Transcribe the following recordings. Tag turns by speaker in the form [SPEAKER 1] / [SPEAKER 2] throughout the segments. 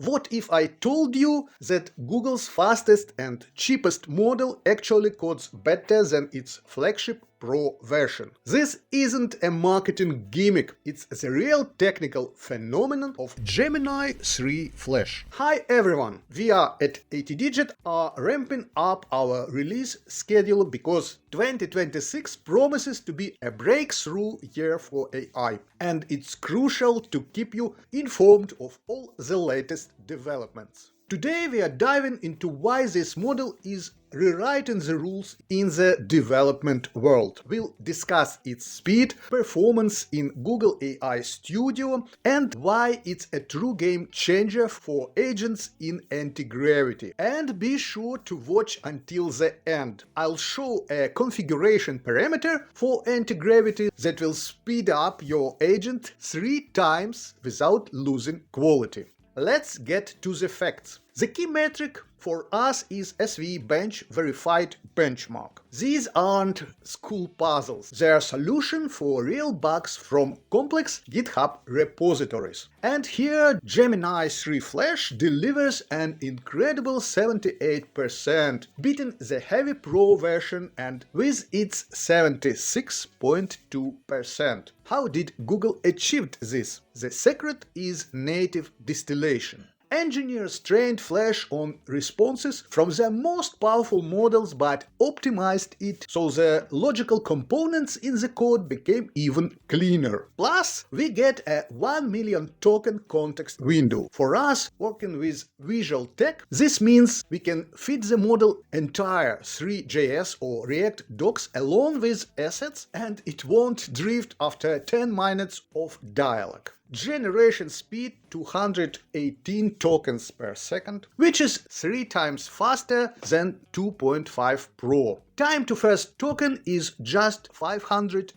[SPEAKER 1] What if I told you that Google's fastest and cheapest model actually codes better than its flagship Pro version? This isn't a marketing gimmick, it's the real technical phenomenon of Gemini 3 Flash. Hi everyone, we are at 80Digit are ramping up our release schedule because 2026 promises to be a breakthrough year for AI, and it's crucial to keep you informed of all the latest developments. Today we are diving into why this model is rewriting the rules in the development world. We'll discuss its speed, performance in Google AI Studio, and why it's a true game changer for agents in Antigravity. And be sure to watch until the end. I'll show a configuration parameter for Antigravity that will speed up your agent 3 times without losing quality. Let's get to the facts. The key metric for us is SV Bench Verified Benchmark. These aren't school puzzles. They're a solution for real bugs from complex GitHub repositories. And here Gemini 3 Flash delivers an incredible 78%, beating the heavy Pro version and with its 76.2%. How did Google achieve this? The secret is native distillation. Engineers trained Flash on responses from the most powerful models but optimized it so the logical components in the code became even cleaner. Plus, we get a 1 million token context window. For us, working with visual tech, this means we can feed the model entire 3.js or React docs along with assets, and it won't drift after 10 minutes of dialogue. Generation speed 218 tokens per second, which is 3 times faster than 2.5 Pro. Time to first token is just 800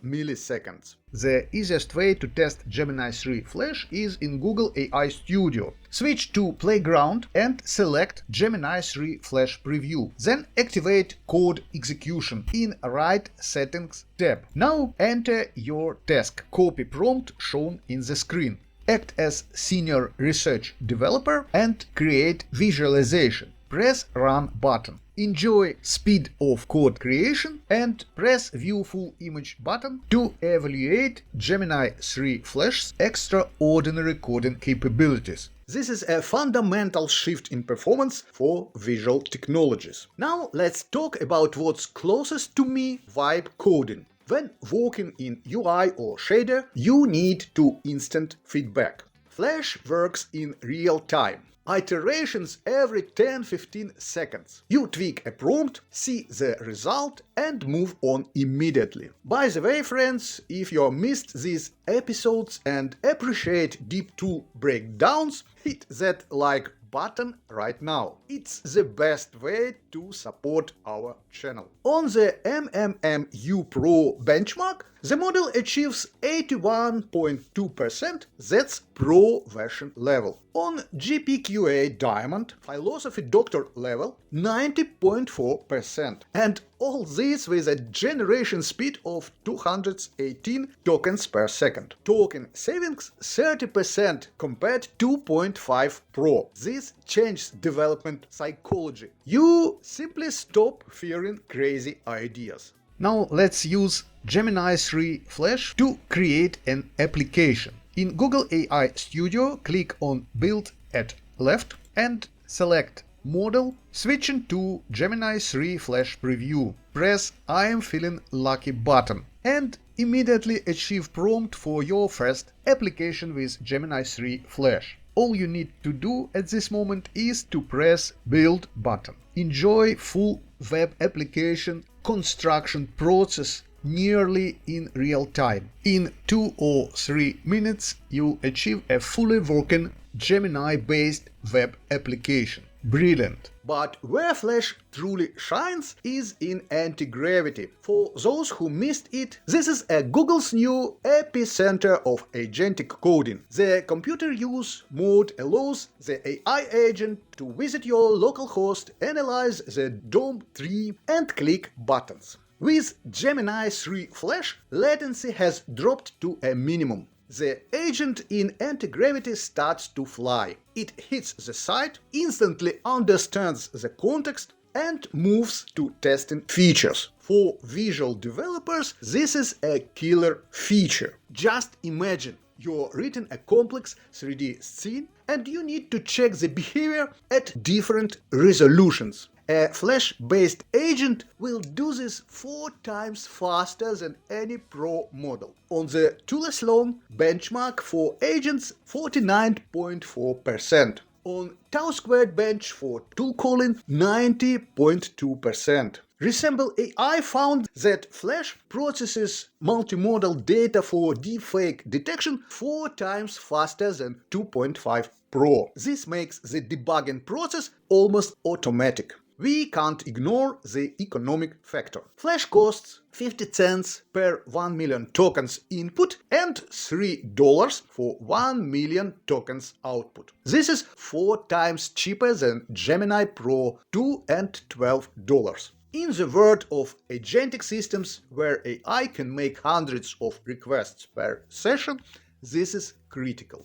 [SPEAKER 1] milliseconds. The easiest way to test Gemini 3 Flash is in Google AI Studio. Switch to Playground and select Gemini 3 Flash Preview. Then activate Code Execution in Write Settings tab. Now enter your task. Copy prompt shown in the screen. Act as senior research developer and create visualization. Press Run button. Enjoy speed of code creation and press View Full Image button to evaluate Gemini 3 Flash's extraordinary coding capabilities. This is a fundamental shift in performance for visual technologies. Now let's talk about what's closest to me: vibe coding. When working in UI or shader, you need instant feedback. Flash works in real time. Iterations every 10-15 seconds. You tweak a prompt, see the result, and move on immediately. By the way, friends, if you missed these episodes and appreciate deep tool breakdowns, hit that like button right now. It's the best way to support our channel. On the MMMU Pro benchmark, the model achieves 81.2%, that's Pro version level. On GPQA Diamond, Philosophy Doctor level, 90.4%. And all this with a generation speed of 218 tokens per second. Token savings 30% compared to 2.5 Pro. This changes development psychology. You simply stop fearing crazy ideas. Now let's use Gemini 3 Flash to create an application. In Google AI Studio, click on Build at left and select Model, switching to Gemini 3 Flash Preview. Press I am feeling lucky button and immediately achieve prompt for your first application with Gemini 3 Flash. All you need to do at this moment is to press Build button. Enjoy full web application construction process nearly in real time. In 2 or 3 minutes, you'll achieve a fully working Gemini-based web application. Brilliant! But where Flash truly shines is in Antigravity. For those who missed it, this is Google's new epicenter of agentic coding. The computer use mode allows the AI agent to visit your local host, analyze the DOM tree, and click buttons. With Gemini 3 Flash, latency has dropped to a minimum. the agent in Antigravity starts to fly. It hits the site, instantly understands the context, and moves to testing features. For visual developers, this is a killer feature. Just imagine you're writing a complex 3D scene and you need to check the behavior at different resolutions. A Flash-based agent will do this 4 times faster than any Pro model. On the Tool-alone benchmark for agents, 49.4%. On Tau-squared bench for tool calling, 90.2%. Resemble AI found that Flash processes multimodal data for deepfake detection 4 times faster than 2.5 Pro. This makes the debugging process almost automatic. We can't ignore the economic factor. Flash costs 50 cents per 1 million tokens input and $3 for 1 million tokens output. This is 4 times cheaper than Gemini Pro 2 and $12. In the world of agentic systems, where AI can make hundreds of requests per session, this is critical.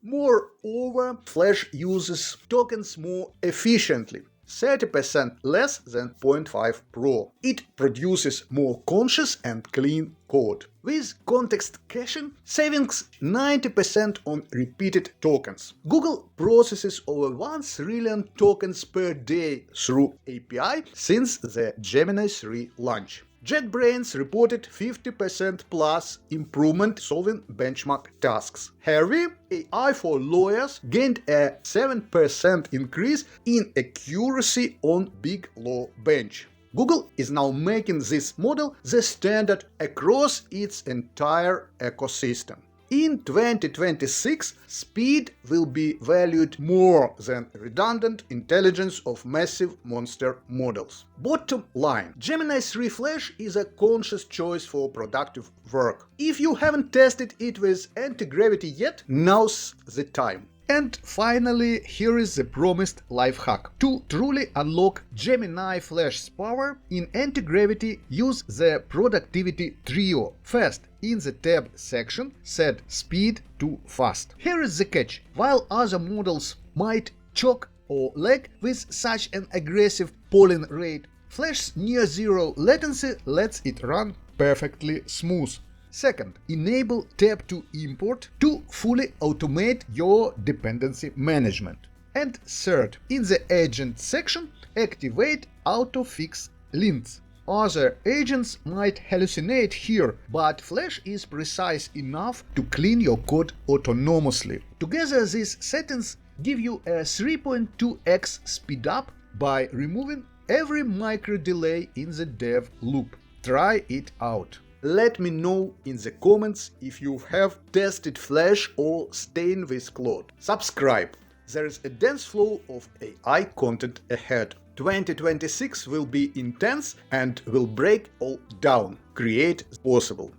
[SPEAKER 1] Moreover, Flash uses tokens more efficiently, 30% less than 0.5 Pro. It produces more conscious and clean code. With context caching, savings 90% on repeated tokens. Google processes over 1 trillion tokens per day through API since the Gemini 3 launch. JetBrains reported 50% plus improvement solving benchmark tasks. Harvey, AI for lawyers, gained a 7% increase in accuracy on big law bench. Google is now making this model the standard across its entire ecosystem. In 2026, speed will be valued more than redundant intelligence of massive monster models. Bottom line, Gemini 3 Flash is a conscious choice for productive work. If you haven't tested it with Antigravity yet, now's the time. And finally, here is the promised life hack. To truly unlock Gemini Flash's power, in Antigravity, use the productivity trio. First, in the tab section, set speed to fast. Here is the catch. While other models might choke or lag with such an aggressive polling rate, Flash's near-zero latency lets it run perfectly smooth. Second, enable tab to import to fully automate your dependency management. And third, in the agent section, activate autofix lints. Other agents might hallucinate here, but Flash is precise enough to clean your code autonomously. Together, these settings give you a 3.2x speedup by removing every micro delay in the dev loop. Try it out. Let me know in the comments if you have tested Flash or staying with Claude. Subscribe. There is a dense flow of AI content ahead. 2026 will be intense and will break all down. Create possible.